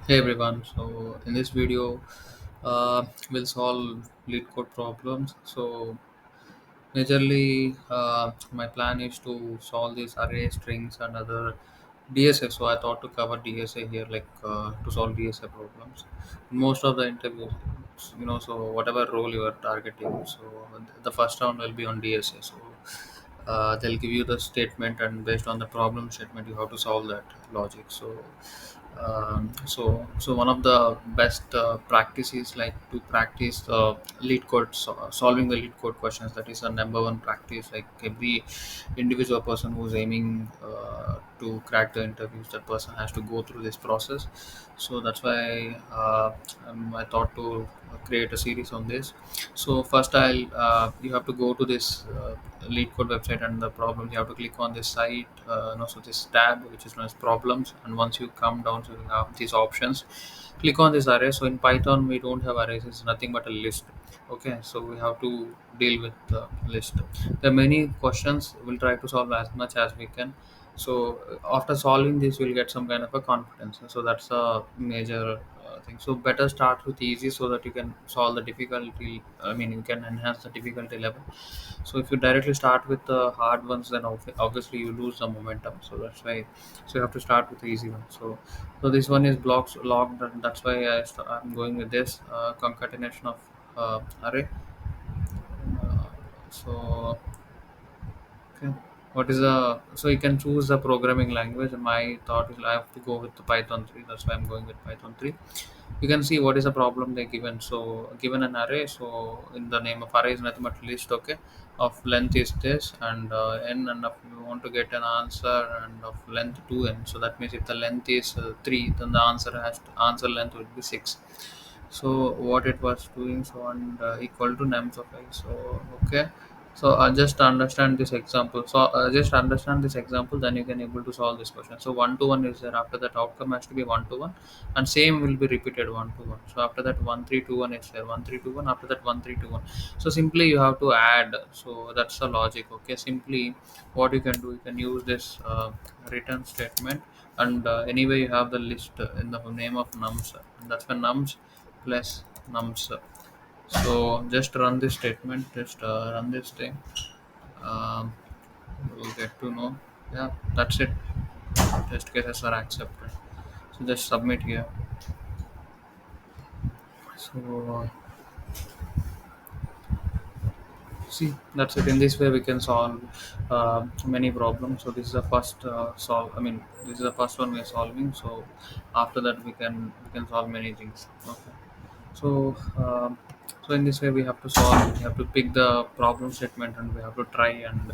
Hey everyone, so in this video, we'll solve lead code problems. So majorly, my plan is to solve these array strings and other DSA. So I thought to cover DSA here, like to solve DSA problems. Most of the interviews, so whatever role you are targeting, so the first round will be on DSA. So they'll give you the statement, and based on the problem statement, you have to solve that logic. So one of the best practice is like to practice lead code, solving the lead code questions. That is a number one practice. Like every individual person who's aiming to crack the interviews, that person has to go through this process. So that's why I thought to create a series on this. So first, I'll you have to go to this lead code website, and the problem, you have to click on this site, so this tab which is known as problems. And once you come down, so you have these options. Click on this array. So in Python we don't have arrays, it's nothing but a list. Okay, so we have to deal with the list. There are many questions, we'll try to solve as much as we can. So after solving this, you'll get some kind of a confidence. So that's a major thing. So better start with easy, so that you can solve the difficulty. I mean, you can enhance the difficulty level. So if you directly start with the hard ones, then obviously you lose the momentum. So that's why, so you have to start with the easy one. So this one is blocks logged, and that's why I'm going with this concatenation of array. So okay, what is the, so you can choose the programming language. My thought is I have to go with the Python 3. That's why I'm going with Python 3. You can see what is the problem they given. So given an array, so in the name of array is nothing but list. Okay, of length is this, and n, and if you want to get an answer and of length 2n, so that means if the length is 3, then the answer length will be 6. So what it was doing, so, and equal to nums of I. So okay, so just understand this example. So just understand this example, then you can able to solve this question. So 1 to 1 is there. After that, outcome has to be 1 to 1, and same will be repeated 1 to 1. So after that, 1 3 2 1 is there. 1 3 2 1. After that, 1 3 2 1. So simply you have to add. So that's the logic. Okay, simply what you can do, you can use this return statement, and anyway you have the list in the name of nums, and that's when nums plus nums. So just run this statement, just run this thing. um, we'll get to know. Yeah, that's it. Test cases are accepted, so just submit here. So see, that's it. In this way we can solve many problems. So this is the first solve, I mean, this is the first one we are solving. So after that we can solve many things. Okay. So so in this way we have to solve, we have to pick the problem statement, and we have to try, and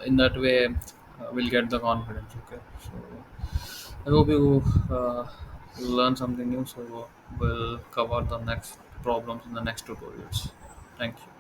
in that way we'll get the confidence. Okay, so I hope you learn something new. So we'll cover the next problems in the next tutorials. Thank you.